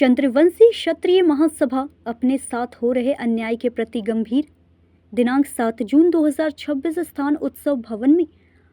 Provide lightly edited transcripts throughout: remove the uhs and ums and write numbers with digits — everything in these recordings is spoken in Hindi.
चंद्रवंशी क्षत्रिय महासभा अपने साथ हो रहे अन्याय के प्रति गंभीर। दिनांक 7 जून 2026 स्थान उत्सव भवन में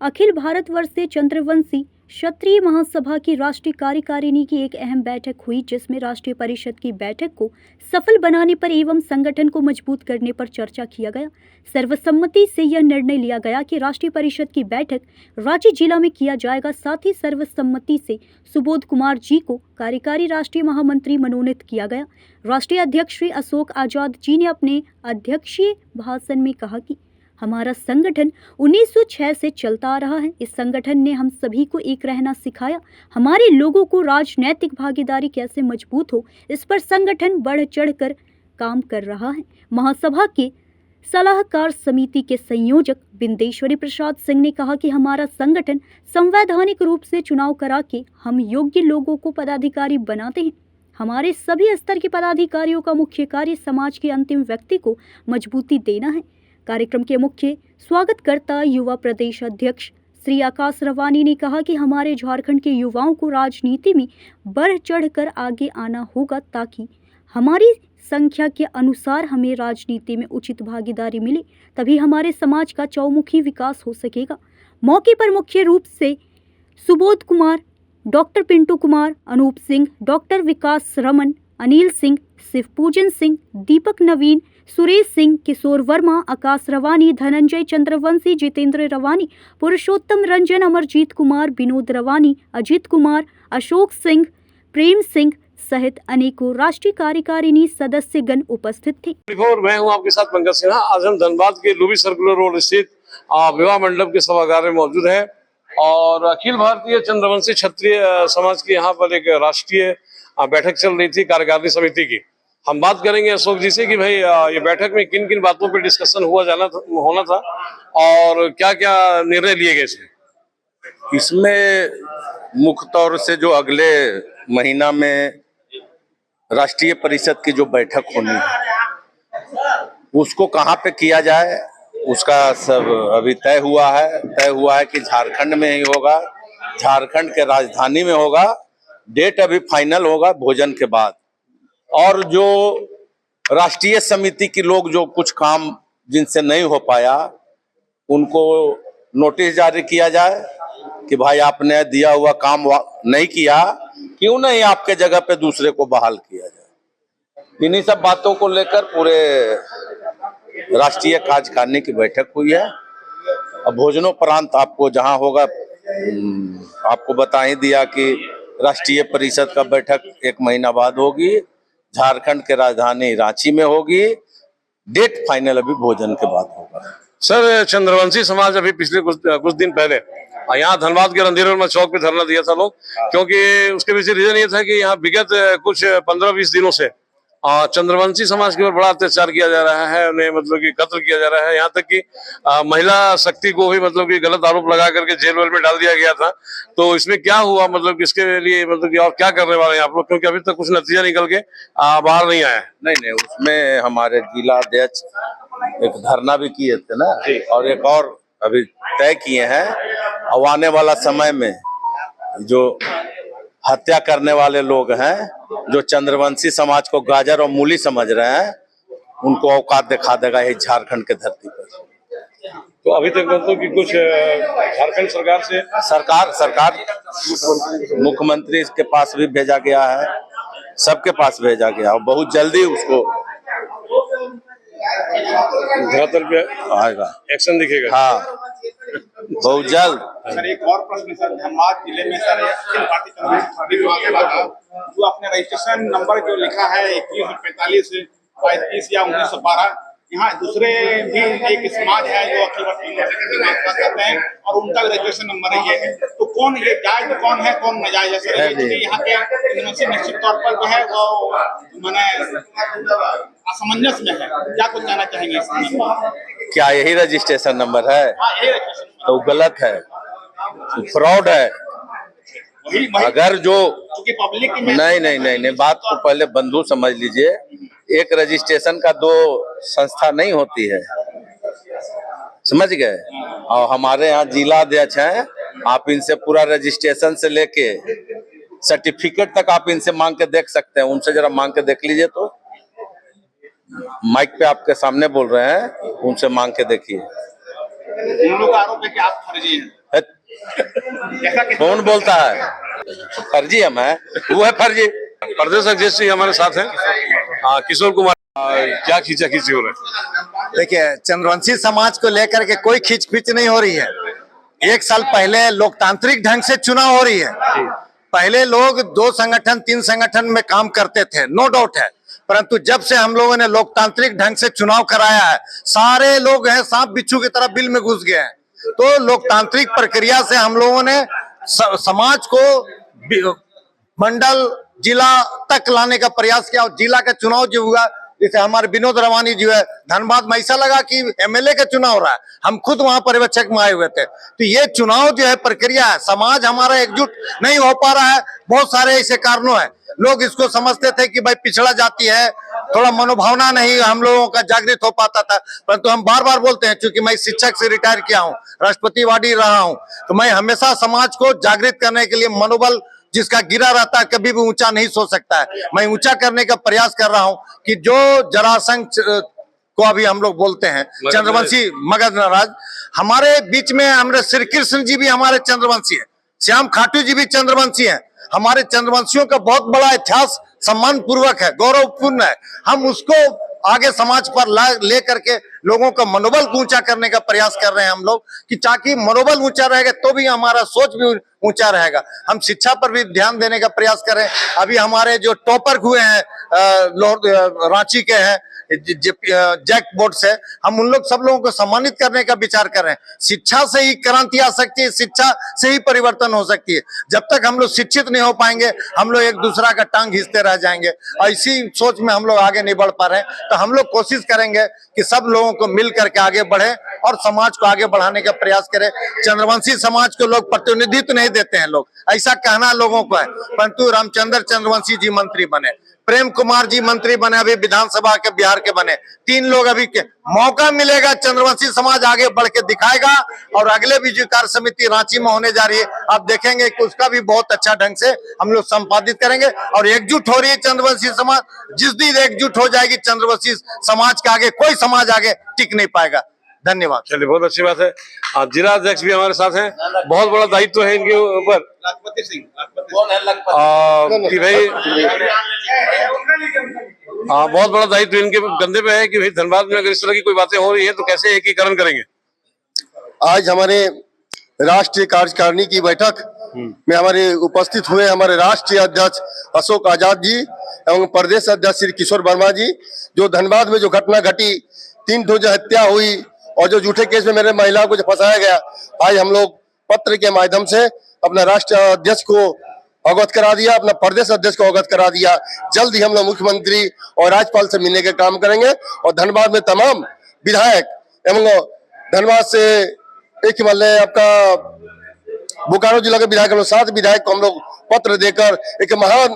अखिल भारतवर्षीय चंद्रवंशी क्षत्रिय महासभा की राष्ट्रीय कार्यकारिणी की एक अहम बैठक हुई, जिसमें राष्ट्रीय परिषद की बैठक को सफल बनाने पर एवं संगठन को मजबूत करने पर चर्चा किया गया। सर्वसम्मति से यह निर्णय लिया गया कि राष्ट्रीय परिषद की बैठक रांची जिला में किया जाएगा। साथ ही सर्वसम्मति से सुबोध कुमार जी को कार्यकारी राष्ट्रीय महामंत्री मनोनीत किया गया। राष्ट्रीय अध्यक्ष श्री अशोक आजाद जी ने अपने अध्यक्षीय भाषण में कहा कि हमारा संगठन 1906 से चलता आ रहा है। इस संगठन ने हम सभी को एक रहना सिखाया। हमारे लोगों को राजनैतिक भागीदारी कैसे मजबूत हो, इस पर संगठन बढ़ चढ़कर काम कर रहा है। महासभा के सलाहकार समिति के संयोजक बिंदेश्वरी प्रसाद सिंह ने कहा कि हमारा संगठन संवैधानिक रूप से चुनाव करा के हम योग्य लोगों को पदाधिकारी बनाते हैं। हमारे सभी स्तर के पदाधिकारियों का मुख्य कार्य समाज के अंतिम व्यक्ति को मजबूती देना है। कार्यक्रम के मुख्य स्वागतकर्ता युवा प्रदेश अध्यक्ष श्री आकाश रवानी ने कहा कि हमारे झारखंड के युवाओं को राजनीति में बढ़ चढ़कर आगे आना होगा, ताकि हमारी संख्या के अनुसार हमें राजनीति में उचित भागीदारी मिले, तभी हमारे समाज का चौमुखी विकास हो सकेगा। मौके पर मुख्य रूप से सुबोध कुमार, डॉक्टर पिंटू कुमार, अनूप सिंह, डॉक्टर विकास रमन, अनिल सिंह, शिवपूजन सिंह, दीपक नवीन, सुरेश सिंह, किशोर वर्मा, आकाश रवानी, धनंजय चंद्रवंशी, जितेंद्र रवानी, पुरुषोत्तम रंजन, अमरजीत कुमार, विनोद रवानी, अजीत कुमार, अशोक सिंह, प्रेम सिंह सहित अनेकों राष्ट्रीय कार्यकारिणी सदस्यगण उपस्थित थे। मैं हूं आपके साथ पंकज सिन्हा। आज हम धनबाद के लूबी सर्कुलर रोड स्थित विवाह मंडप के सभागार में मौजूद हैं और अखिल भारतीय चंद्रवंशी क्षत्रिय समाज की यहाँ पर एक राष्ट्रीय बैठक चल रही थी कार्यकारिणी समिति की। हम बात करेंगे अशोक जी से कि भाई ये बैठक में किन किन बातों पर डिस्कशन होना था और क्या क्या निर्णय लिए गए थे। इसमें मुख्य तौर से जो अगले महीना में राष्ट्रीय परिषद की जो बैठक होनी है उसको कहाँ पे किया जाए, उसका सब अभी तय हुआ है कि झारखंड में ही होगा, झारखंड के राजधानी में होगा। डेट अभी फाइनल होगा भोजन के बाद। और जो राष्ट्रीय समिति के लोग जो कुछ काम जिनसे नहीं हो पाया उनको नोटिस जारी किया जाए कि भाई आपने दिया हुआ काम नहीं किया, क्यों नहीं आपके जगह पे दूसरे को बहाल किया जाए। इन्हीं सब बातों को लेकर पूरे राष्ट्रीय कार्यकारिणी की बैठक हुई है। अब भोजनोपरांत आपको जहां होगा आपको बता ही दिया कि राष्ट्रीय परिषद का बैठक 1 महीना बाद होगी, झारखंड के राजधानी रांची में होगी। डेट फाइनल अभी भोजन के बाद होगा। सर, चंद्रवंशी समाज अभी पिछले कुछ दिन पहले यहाँ धनबाद के रणधीर चौक पे धरना दिया था लोग, क्योंकि उसके पीछे रीजन ये था कि यहाँ विगत कुछ 15-20 दिनों से चंद्रवंशी समाज के ऊपर बड़ा अत्याचार किया जा रहा है, उन्हें मतलब कि कत्ल किया जा रहा है। यहाँ तक कि महिला शक्ति को भी मतलब कि गलत आरोप लगा करके जेल वेल में डाल दिया गया था। तो इसमें क्या हुआ, मतलब कि इसके लिए मतलब कि और क्या करने वाले हैं आप लोग, क्योंकि अभी तक कुछ नतीजा निकल के बाहर नहीं आया है। नहीं, उसमें हमारे जिला अध्यक्ष एक धरना भी किए थे ना, और एक और अभी तय किए हैं। अब आने वाला समय में जो हत्या करने वाले लोग हैं, जो चंद्रवंशी समाज को गाजर और मूली समझ रहे हैं, उनको औकात दिखा देगा ये झारखंड के धरती पर। तो अभी तक मतलब कि कुछ झारखंड सरकार से सरकार मुख्यमंत्री के पास भी भेजा गया है, सबके पास भेजा गया और बहुत जल्दी उसको धरातल पे आएगा, एक्शन दिखेगा। हाँ, बहुत जल्द। सर, एक और प्रश्न सर, धनबाद जिले में सर अखिल भारतीय जो अपने रजिस्ट्रेशन नंबर जो लिखा है 2145 35 या 1912, यहाँ दूसरे भी एक समाज है जो अखिल भारतीय करते हैं और उनका भी रजिस्ट्रेशन नंबर ये है। तो कौन ये जायज, कौन है, कौन नाजायज है सर? यहाँ के निश्चित तौर पर जो है वो मैंने असमंजस में है। क्या कुछ कहना चाहेंगे इसमें? क्या यही रजिस्ट्रेशन नंबर है? हाँ, यही रजिस्ट्रेशन तो गलत है, फ्रॉड है। अगर जो पब्लिक नहीं, बात को पहले बंधु समझ लीजिए। एक रजिस्ट्रेशन का 2 संस्था नहीं होती है, समझ गए। और हमारे यहाँ जिला अध्यक्ष हैं, आप इनसे पूरा रजिस्ट्रेशन से लेके सर्टिफिकेट तक आप इनसे मांग के देख सकते हैं। उनसे जरा मांग के देख लीजिए, तो माइक पे आपके सामने बोल रहे हैं, उनसे मांग के देखिए। उन लोगों का आरोप है कि आप फर्जी हैं। ऐसा कैसे? कौन बोलता है फर्जी? हम है, वो है फर्जी। प्रदेश अध्यक्ष जी हमारे साथ हैं, किशोर कुमार। क्या खींचा खींची हो रहा है? देखिए, चंद्रवंशी समाज को लेकर के कोई खींच नहीं हो रही है। एक साल पहले लोकतांत्रिक ढंग से चुनाव हो रही है। पहले लोग 2 संगठन 3 संगठन में काम करते थे, नो डाउट है, परंतु जब से हम लोगों ने लोकतांत्रिक ढंग से चुनाव कराया है, सारे लोग हैं सांप बिच्छू की तरह बिल में घुस गए हैं। तो लोकतांत्रिक प्रक्रिया से हम लोगों ने समाज को मंडल जिला तक लाने का प्रयास किया, और जिला का चुनाव जो हुआ, जैसे हमारे विनोद रवानी जी है धनबाद में, ऐसा लगा कि एमएलए का चुनाव हो रहा है। हम खुद वहां पर्यवेक्षक में आए हुए थे। तो ये चुनाव जो है प्रक्रिया है, समाज हमारा एकजुट नहीं हो पा रहा है। बहुत सारे ऐसे कारणों हैं। लोग इसको समझते थे कि भाई पिछड़ा जाति है, थोड़ा मनोभावना नहीं हम लोगों का जागृत हो पाता था। परंतु हम बार बार बोलते हैं, क्योंकि मैं शिक्षक से रिटायर किया हूँ, राष्ट्रपतिवादी रहा हूँ, तो मैं हमेशा समाज को जागृत करने के लिए मनोबल जिसका गिरा रहता है कभी भी ऊंचा नहीं सो सकता है। मैं ऊंचा करने का प्रयास कर रहा हूं कि जो जरासंध को अभी हम लोग बोलते हैं चंद्रवंशी मगध नराज, हमारे बीच में हमारे श्री कृष्ण जी भी हमारे चंद्रवंशी है, श्याम खाटू जी भी चंद्रवंशी है। हमारे चंद्रवंशियों का बहुत बड़ा इतिहास सम्मान पूर्वक है, गौरवपूर्ण है। हम उसको आगे समाज पर ले करके लोगों का मनोबल ऊंचा करने का प्रयास कर रहे हैं हम लोग, कि ताकि मनोबल ऊंचा रहेगा तो भी हमारा सोच भी ऊंचा रहेगा। हम शिक्षा पर भी ध्यान देने का प्रयास कर रहे हैं। अभी हमारे जो टॉपर हुए हैं रांची के हैं जैक बोर्ड से, हम उन लोग सब लोगों को सम्मानित करने का विचार कर रहे हैं। शिक्षा से ही क्रांति आ सकती है, शिक्षा से ही परिवर्तन हो सकती है। जब तक हम लोग शिक्षित नहीं हो पाएंगे, हम लोग एक दूसरा का टांग घिसते रह जाएंगे, और इसी सोच में हम लोग आगे नहीं बढ़ पा रहे हैं। तो हम लोग कोशिश करेंगे कि सब लोगों को मिल करके आगे बढ़े और समाज को आगे बढ़ाने का प्रयास करें। चंद्रवंशी समाज को लोग प्रतिनिधित्व नहीं देते हैं, लोग ऐसा कहना लोगों को है, परंतु रामचंद्र चंद्रवंशी जी मंत्री बने, प्रेम कुमार जी मंत्री बने, अभी विधानसभा के बिहार के बने, 3 लोग अभी के मौका मिलेगा, चंद्रवंशी समाज आगे बढ़ के दिखाएगा। और अगले भी जो कार्य समिति रांची में होने जा रही है, आप देखेंगे कि उसका भी बहुत अच्छा ढंग से हम लोग संपादित करेंगे। और एकजुट हो रही है चंद्रवंशी समाज, जिस दिन एकजुट हो जाएगी चंद्रवंशी समाज के आगे कोई समाज आगे टिक नहीं पाएगा। धन्यवाद। चलिए, बहुत अच्छी बात है। जिला अध्यक्ष भी हमारे साथ हैं, बहुत बड़ा दायित्व है इनके ऊपर लखपति सिंह कि भाई बहुत बड़ा दायित्व इनके कंधे पे है कि भाई धनबाद में अगर इस तरह की कोई बातें हो रही है तो कैसे एकीकरण करेंगे। आज हमारे राष्ट्रीय कार्यकारिणी की बैठक में हमारे उपस्थित हुए हमारे राष्ट्रीय अध्यक्ष अशोक आजाद जी एवं प्रदेश अध्यक्ष श्री किशोर वर्मा जी, जो धनबाद में जो घटना घटी, 3 जो हत्या हुई और जो झूठे केस में मेरे महिलाओं को जो फंसाया गया, आज हम लोग पत्र के माध्यम से अपना राष्ट्रीय अध्यक्ष को अवगत करा दिया, अपना प्रदेश अध्यक्ष को अवगत करा दिया। जल्द ही हम लोग मुख्यमंत्री और राज्यपाल से मिलने का काम करेंगे, और धनबाद में तमाम विधायक एवं धनबाद से एक मतलब आपका बोकारो जिला के विधायक, हम लोग 7 विधायक को हम लोग पत्र देकर एक महान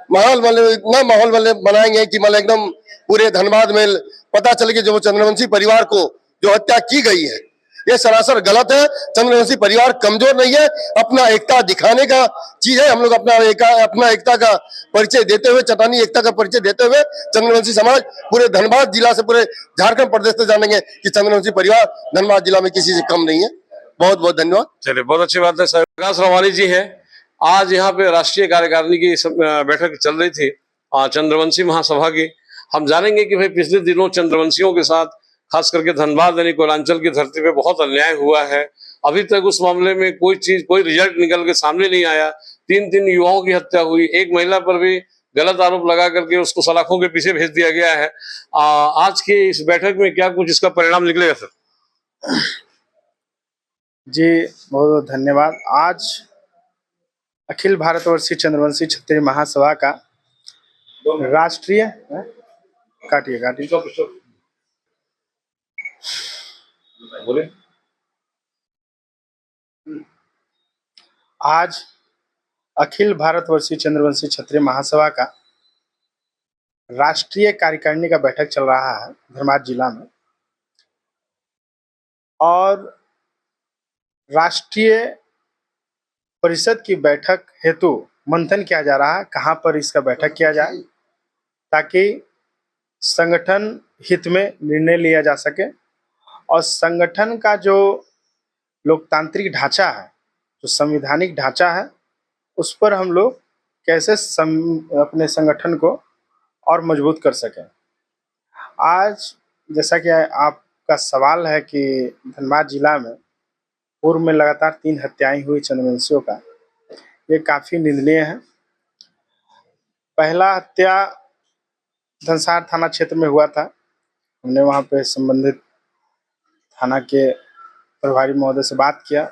मतलब इतना माहौल बनाएंगे कि मतलब एकदम पूरे धनबाद में पता चले कि जो चंद्रवंशी परिवार को जो हत्या की गई है, ये सरासर गलत है। चंद्रवंशी परिवार कमजोर नहीं है, अपना एकता दिखाने का चीज है। हम लोग अपना एकता का परिचय देते हुए, चटानी एकता का परिचय देते हुए चंद्रवंशी समाज पूरे धनबाद जिला से पूरे झारखंड प्रदेश से जानेंगे कि चंद्रवंशी परिवार धनबाद जिला में किसी से कम नहीं है। बहुत बहुत धन्यवाद। चलिए, बहुत अच्छी बात है। प्रकाश रवानी जी हैं, आज यहाँ पे राष्ट्रीय कार्यकारिणी की बैठक चल रही थी चंद्रवंशी महासभा की। हम जानेंगे कि भाई पिछले दिनों चंद्रवंशियों के साथ खास करके धनबाद यानी कोयलांचल की धरती पे बहुत अन्याय हुआ है। अभी तक उस मामले में कोई रिजल्ट निकल के सामने नहीं आया। 3 युवाओं की हत्या हुई, एक महिला पर भी गलत आरोप लगा करके उसको सलाखों के पीछे भेज दिया गया है। आज की इस बैठक में क्या कुछ इसका परिणाम निकलेगा सर? जी बहुत बहुत धन्यवाद। आज अखिल भारतवर्षीय चंद्रवंशी क्षत्रिय महासभा का राष्ट्रीय आज अखिल भारतवर्षीय चंद्रवंशी क्षत्रिय महासभा का राष्ट्रीय कार्यकारिणी का बैठक चल रहा है धनबाद जिला में, और राष्ट्रीय परिषद की बैठक हेतु मंथन किया जा रहा है कहाँ पर इसका बैठक किया जाए, ताकि संगठन हित में निर्णय लिया जा सके और संगठन का जो लोकतांत्रिक ढांचा है, जो संवैधानिक ढांचा है, उस पर हम लोग कैसे अपने संगठन को और मजबूत कर सकें। आज जैसा कि आपका सवाल है कि धनबाद जिला में पूर्व में लगातार 3 हत्याएं हुई चंद्रवंशियों का, ये काफ़ी निंदनीय है। पहला हत्या धनसार थाना क्षेत्र में हुआ था। हमने वहाँ पे संबंधित थाना के प्रभारी महोदय से बात किया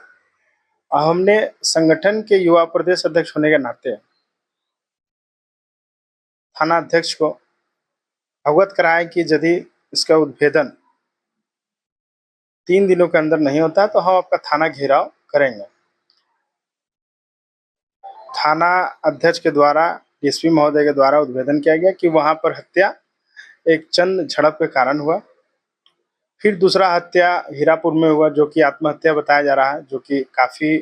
और हमने संगठन के युवा प्रदेश अध्यक्ष होने के नाते थाना अध्यक्ष को अवगत कराया कि यदि इसका उद्भेदन 3 दिनों के अंदर नहीं होता तो हम आपका थाना घेराव करेंगे। थाना अध्यक्ष के द्वारा, डीएसपी महोदय के द्वारा उद्भेदन किया गया कि वहां पर हत्या एक चंद झड़प के कारण हुआ। फिर दूसरा हत्या हीरापुर में हुआ, जो कि आत्महत्या बताया जा रहा है, जो कि काफी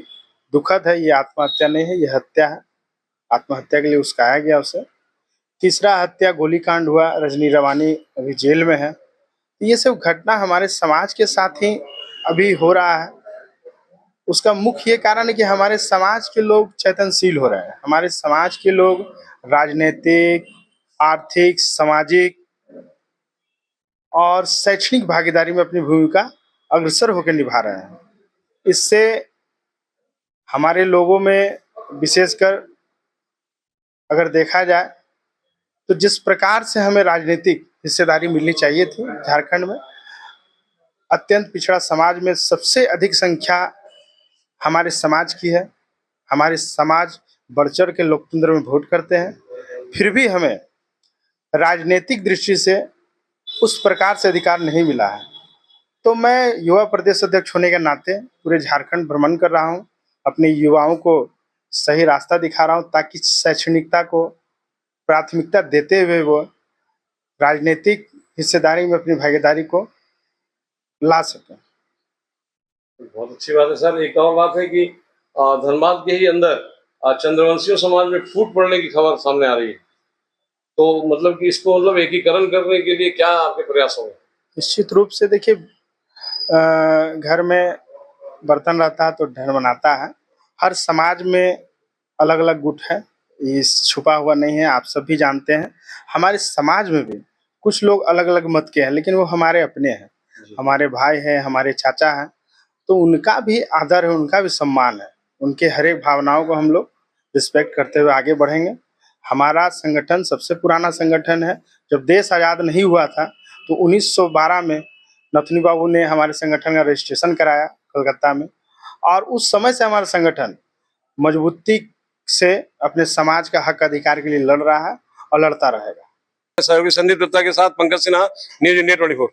दुखद है। ये आत्महत्या नहीं है, ये हत्या है। आत्महत्या के लिए उस्काया गया उसे। तीसरा हत्या गोलीकांड हुआ, रजनी रवानी अभी जेल में है। ये सब घटना हमारे समाज के साथ ही अभी हो रहा है। उसका मुख्य कारण है कि हमारे समाज के लोग चेतनशील हो रहे हैं। हमारे समाज के लोग राजनीतिक, आर्थिक, सामाजिक और शैक्षणिक भागीदारी में अपनी भूमिका अग्रसर होकर निभा रहे हैं। इससे हमारे लोगों में विशेषकर अगर देखा जाए तो जिस प्रकार से हमें राजनीतिक हिस्सेदारी मिलनी चाहिए थी झारखंड में, अत्यंत पिछड़ा समाज में सबसे अधिक संख्या हमारे समाज की है। हमारे समाज बढ़ चढ़ के लोकतंत्र में वोट करते हैं, फिर भी हमें राजनीतिक दृष्टि से उस प्रकार से अधिकार नहीं मिला है। तो मैं युवा प्रदेश अध्यक्ष होने के नाते पूरे झारखंड भ्रमण कर रहा हूँ, अपने युवाओं को सही रास्ता दिखा रहा हूँ, ताकि शैक्षणिकता को प्राथमिकता देते हुए वो राजनीतिक हिस्सेदारी में अपनी भागीदारी को ला सकें। बहुत अच्छी बात है सर। एक और बात है कि धनबाद के ही अंदर चंद्रवंशियों समाज में फूट पड़ने की खबर सामने आ रही है, तो मतलब कि इसको मतलब एकीकरण करने के लिए क्या आपके प्रयास होंगे? निश्चित रूप से देखिए, घर में बर्तन रहता है तो ढेर बनाता है। हर समाज में अलग अलग गुट है, ये छुपा हुआ नहीं है, आप सब भी जानते हैं। हमारे समाज में भी कुछ लोग अलग अलग मत के हैं, लेकिन वो हमारे अपने हैं, हमारे भाई हैं, हमारे चाचा हैं। तो उनका भी आदर है, उनका भी सम्मान है। उनके हर एक भावनाओं को हम लोग रिस्पेक्ट करते हुए आगे बढ़ेंगे। हमारा संगठन सबसे पुराना संगठन है। जब देश आज़ाद नहीं हुआ था तो 1912 में नथनी बाबू ने हमारे संगठन का रजिस्ट्रेशन कराया कलकत्ता में, और उस समय से हमारा संगठन मजबूती से अपने समाज का हक अधिकार के लिए लड़ रहा है और लड़ता रहेगा। सहयोगी संदीप दत्ता के साथ पंकज सिन्हा, न्यूज़ इंडिया 24।